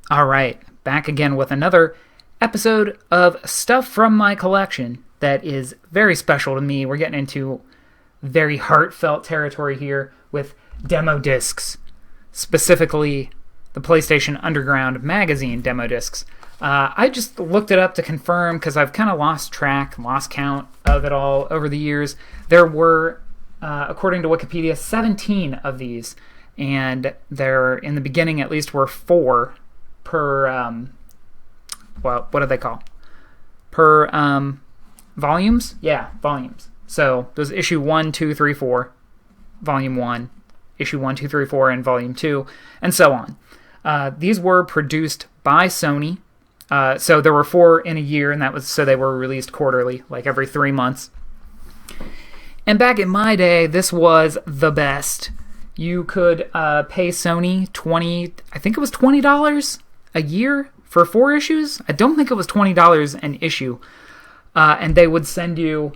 All right, back again with another episode of stuff from my collection that is very special to me. We're getting into very heartfelt territory here with demo discs, specifically the PlayStation Underground magazine demo discs. I just looked it up to confirm because I've kind of lost count of it all over the years. There were, according to Wikipedia, 17 of these, and there, in the beginning at least, were 4 per, what do they call? Per volumes? Yeah, volumes. So there's issue 1, 2, 3, 4, volume 1, issue 1, 2, 3, 4, and volume 2, and so on. These were produced by Sony. So there were 4 in a year, and that was so they were released quarterly, like every 3 months. And back in my day, this was the best. You could pay Sony I think it was $20 a year for 4 issues. I don't think it was $20 an issue. And they would send you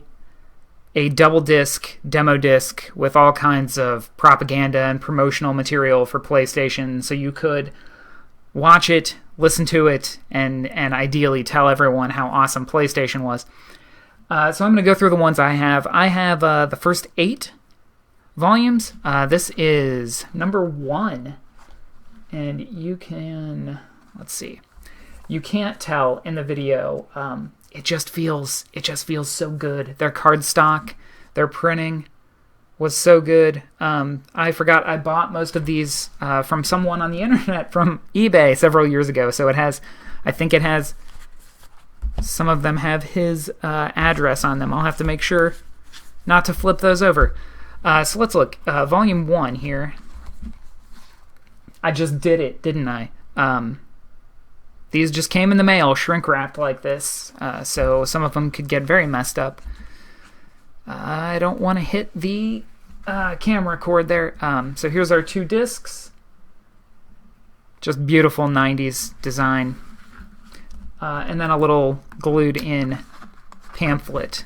a double disc demo disc with all kinds of propaganda and promotional material for PlayStation, so you could watch it, listen to it, and ideally tell everyone how awesome PlayStation was. So I'm going to go through the ones I have. I have the first 8 volumes. This is number 1, and you can, let's see, you can't tell in the video. It just feels so good. Their cardstock, their printing was so good. I forgot I bought most of these from someone on the internet from eBay several years ago. So I think it has, some of them have his address on them. I'll have to make sure not to flip those over. So let's look. Volume 1 here. I just did it, didn't I? These just came in the mail, shrink wrapped like this, so some of them could get very messed up. I don't want to hit the camera cord there. So here's our 2 discs. Just beautiful 90s design. And then a little glued in pamphlet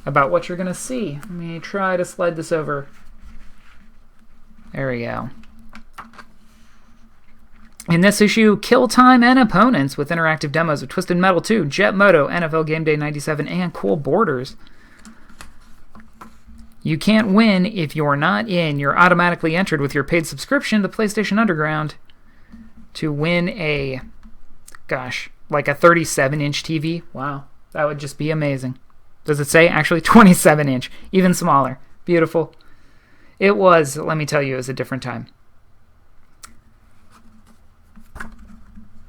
about what you're going to see. Let me try to slide this over. There we go. In this issue, Kill Time and Opponents with interactive demos of Twisted Metal 2, Jet Moto, NFL Game Day 97, and Cool Borders. You can't win if you're not in. You're automatically entered with your paid subscription to PlayStation Underground to win a 37-inch TV. Wow, that would just be amazing. Does it say? Actually, 27-inch, even smaller. Beautiful. It was, let me tell you, it was a different time.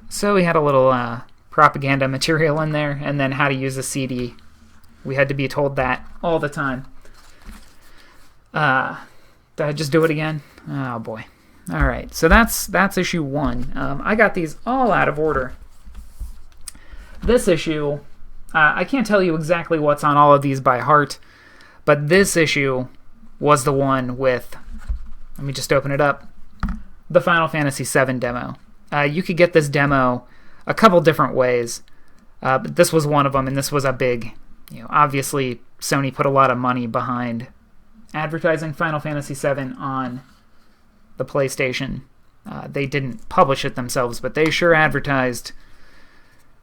So we had a little propaganda material in there, and then how to use a CD. We had to be told that all the time. Did I just do it again? Oh boy. All right, so that's issue 1. I got these all out of order. This issue, I can't tell you exactly what's on all of these by heart, but this issue was the one with, let me just open it up, the Final Fantasy VII demo. You could get this demo a couple different ways, but this was one of them, and this was a big, obviously Sony put a lot of money behind advertising Final Fantasy VII on the PlayStation. They didn't publish it themselves, but they sure advertised,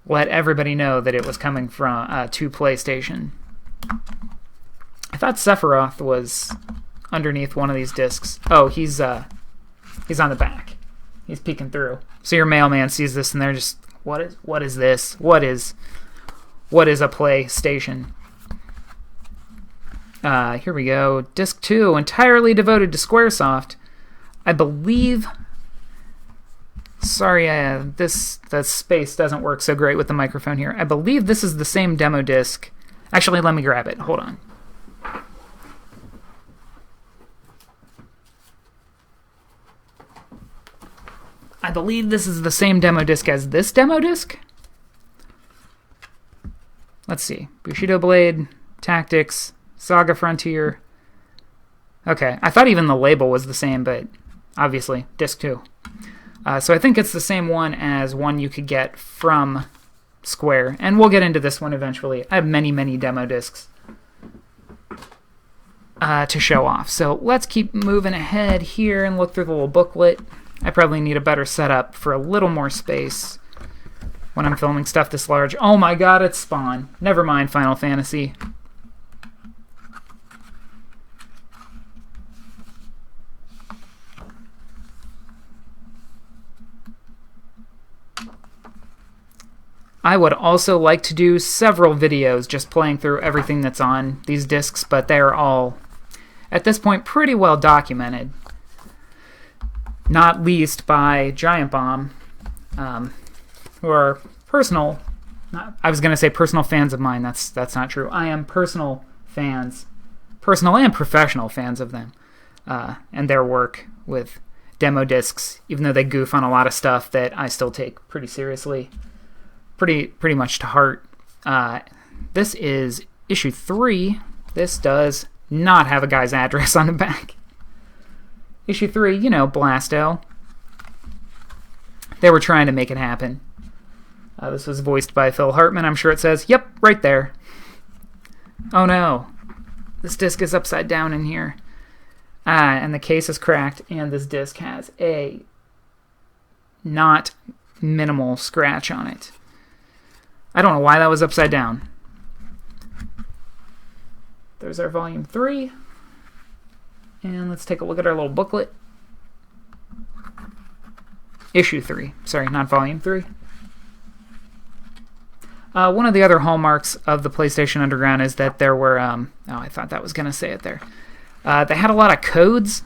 let everybody know that it was coming from to PlayStation. I thought Sephiroth was underneath one of these discs. Oh, he's on the back. He's peeking through. So your mailman sees this and they're just, what is this? What is a PlayStation? Here we go. Disc 2, entirely devoted to Squaresoft. I believe, sorry, the space doesn't work so great with the microphone here. I believe this is the same demo disc. Actually, let me grab it. Hold on. I believe this is the same demo disc as this demo disc. Let's see. Bushido Blade, Tactics, Saga Frontier. Okay, I thought even the label was the same, but obviously, disc 2. So I think it's the same one as one you could get from Square, and we'll get into this one eventually. I have many, many demo discs. to show off. So let's keep moving ahead here and look through the little booklet. I probably need a better setup for a little more space when I'm filming stuff this large. Oh my god, it's Spawn. Never mind Final Fantasy. I would also like to do several videos just playing through everything that's on these discs, but they're all, at this point, pretty well documented. Not least by Giant Bomb, who are personal, I was going to say personal fans of mine, that's not true. I am personal and professional fans of them, and their work with demo discs, even though they goof on a lot of stuff that I still take pretty seriously. Pretty much to heart. This is issue 3. This does not have a guy's address on the back. Issue 3, you know, Blasto. They were trying to make it happen. This was voiced by Phil Hartman. I'm sure it says, yep, right there. Oh no. This disc is upside down in here. And the case is cracked, and this disc has a not minimal scratch on it. I don't know why that was upside down. There's our volume 3. And let's take a look at our little booklet. Issue 3. Sorry, not volume 3. One of the other hallmarks of the PlayStation Underground is that there were... oh, I thought that was going to say it there. They had a lot of codes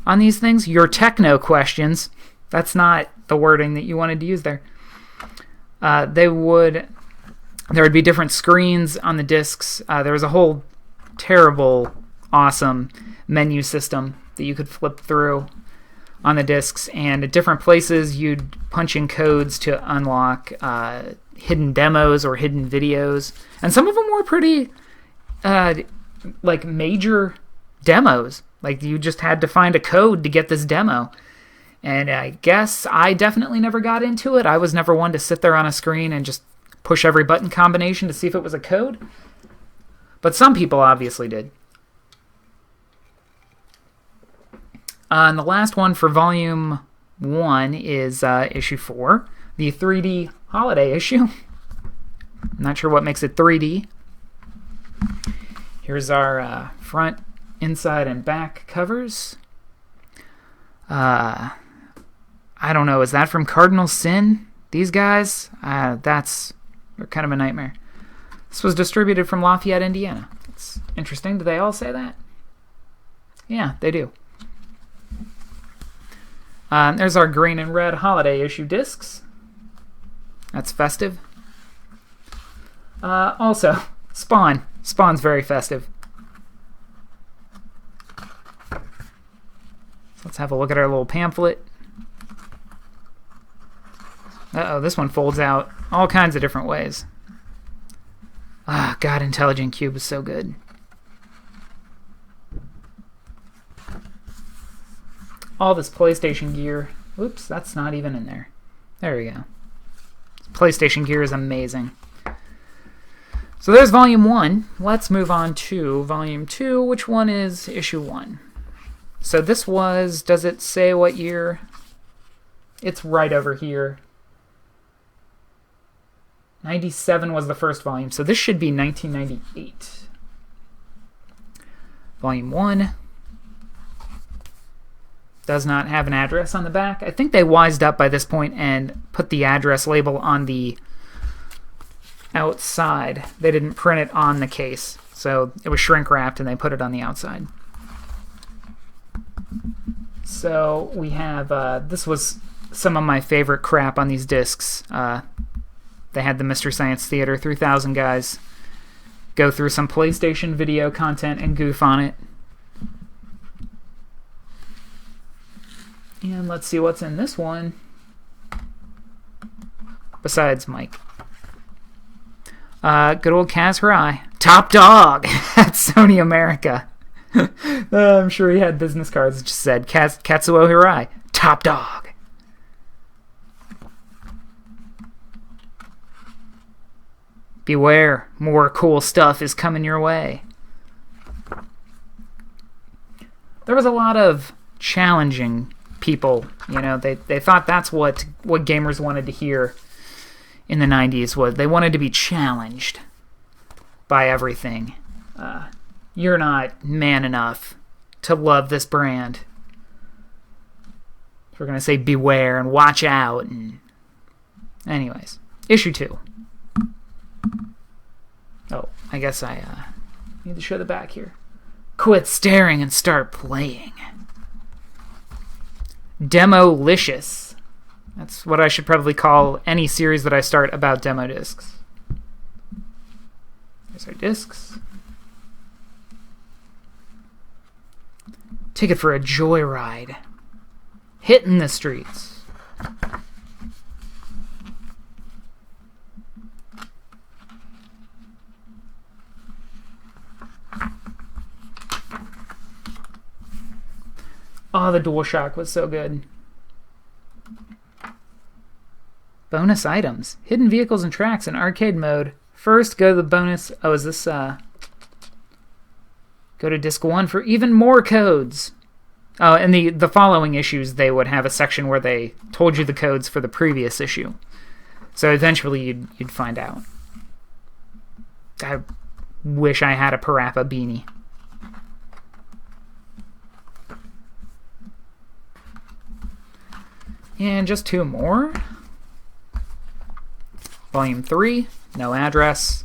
on these things. Your techno questions. That's not the wording that you wanted to use there. There would be different screens on the discs. There was a whole terrible, awesome menu system that you could flip through on the discs, and at different places you'd punch in codes to unlock hidden demos or hidden videos. And some of them were pretty like major demos. Like you just had to find a code to get this demo. And I guess I definitely never got into it. I was never one to sit there on a screen and just push every button combination to see if it was a code. But some people obviously did. And the last one for Volume 1 is Issue 4, the 3D holiday issue. I'm not sure what makes it 3D. Here's our front, inside, and back covers. I don't know, is that from Cardinal Sin? These guys? They're kind of a nightmare. This was distributed from Lafayette, Indiana. It's interesting. Do they all say that? Yeah, they do. There's our green and red holiday issue discs. That's festive. Also, Spawn. Spawn's very festive. So let's have a look at our little pamphlet. Uh-oh, this one folds out all kinds of different ways. Ah, God, Intelligent Cube is so good. All this PlayStation gear. Oops, that's not even in there. There we go. PlayStation gear is amazing. So there's Volume 1. Let's move on to Volume 2, which one is Issue 1. So this was, does it say what year? It's right over here. 97 was the first volume, so this should be 1998. Volume 1 does not have an address on the back. I think they wised up by this point and put the address label on the outside. They didn't print it on the case, so it was shrink wrapped and they put it on the outside. So we have, this was some of my favorite crap on these discs. They had the Mr. Science Theater 3000 guys go through some PlayStation video content and goof on it. And let's see what's in this one. Besides Mike. Good old Kaz Hirai. Top dog at Sony America. I'm sure he had business cards that just said Katsuo Hirai. Top dog. Beware, more cool stuff is coming your way. there was a lot of challenging people. They thought that's what gamers wanted to hear in the 90s, was they wanted to be challenged by everything. You're not man enough to love this brand. We're going to say beware and watch out. And anyways, issue 2. Oh, I guess I need to show the back here. Quit staring and start playing. Demolicious. That's what I should probably call any series that I start about demo discs. There's our discs. Take it for a joyride. Hitting the streets. Oh, the DualShock was so good. Bonus items. Hidden vehicles and tracks in arcade mode. First, go to the bonus... Oh, is this... Go to disc 1 for even more codes. Oh, and the following issues, they would have a section where they told you the codes for the previous issue. So eventually you'd find out. I wish I had a Parappa beanie. And just 2 more. Volume 3, no address.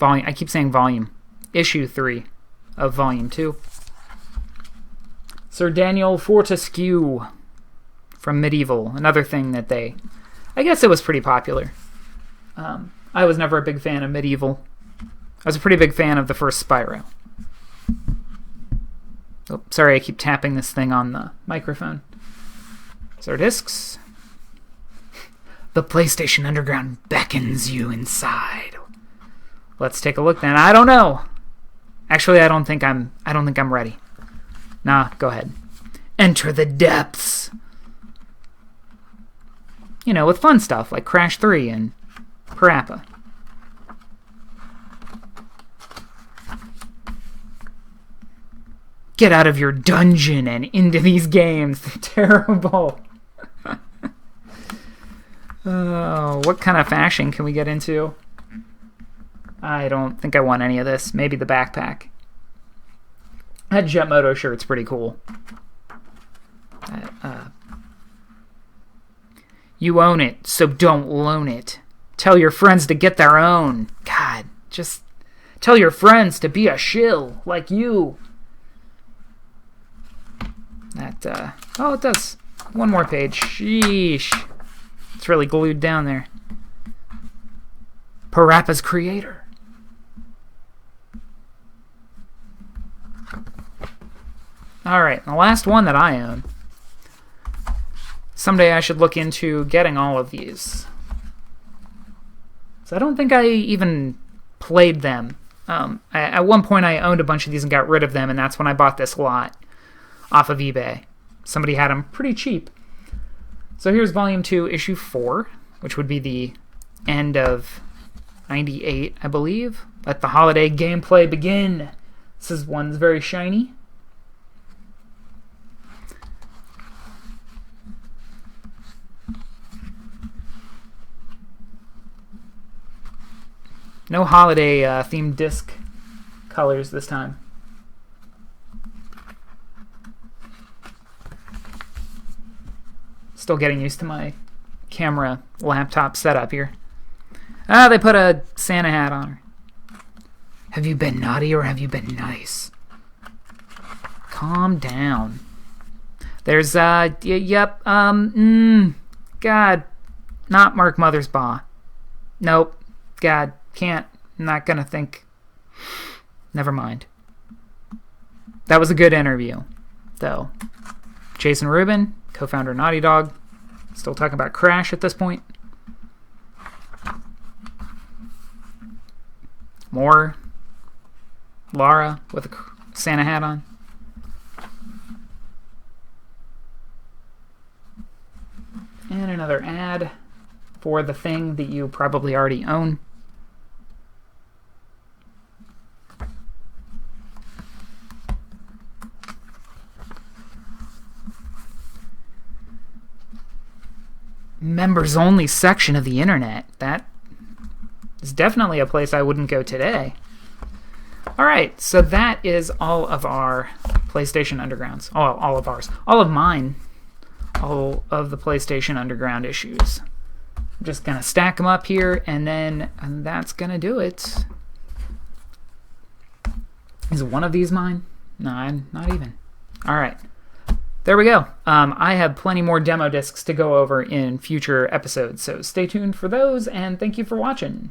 I keep saying volume. Issue 3 of Volume 2. Sir Daniel Fortescue from Medieval. Another thing that I guess it was pretty popular. I was never a big fan of Medieval. I was a pretty big fan of the first Spyro. Oh, sorry, I keep tapping this thing on the microphone. So our discs. The PlayStation Underground beckons you inside. Let's take a look then. I don't know. Actually, I don't think I'm ready. Nah, go ahead. Enter the depths. With fun stuff like Crash 3 and Parappa. Get out of your dungeon and into these games. Terrible. Oh, what kind of fashion can we get into? I don't think I want any of this. Maybe the backpack. That Jet Moto shirt's pretty cool. You own it, so don't loan it. Tell your friends to get their own. God, just tell your friends to be a shill like you. Oh, it does. One more page. Sheesh. It's really glued down there. Parappa's creator. Alright, the last one that I own. Someday I should look into getting all of these. So I don't think I even played them. At one point I owned a bunch of these and got rid of them, and that's when I bought this lot off of eBay. Somebody had them pretty cheap. So here's Volume 2, Issue 4, which would be the end of 98, I believe. Let the holiday gameplay begin. This one's very shiny. No holiday themed disc colors this time. Still getting used to my camera laptop setup here. Ah, they put a Santa hat on her. Have you been naughty or have you been nice? Calm down. There's, God, not Mark Mothersbaugh. Nope. God, can't. I'm not gonna think. Never mind. That was a good interview, though. Jason Rubin, co-founder of Naughty Dog. Still talking about Crash at this point. More Lara with a Santa hat on. And another ad for the thing that you probably already own. members only section of the internet. That is definitely a place I wouldn't go today. Alright, so that is all of our PlayStation Undergrounds. All of ours. All of mine. All of the PlayStation Underground issues. I'm just going to stack them up here, and that's going to do it. Is one of these mine? No, not even. Alright. There we go. I have plenty more demo discs to go over in future episodes, so stay tuned for those, and thank you for watching.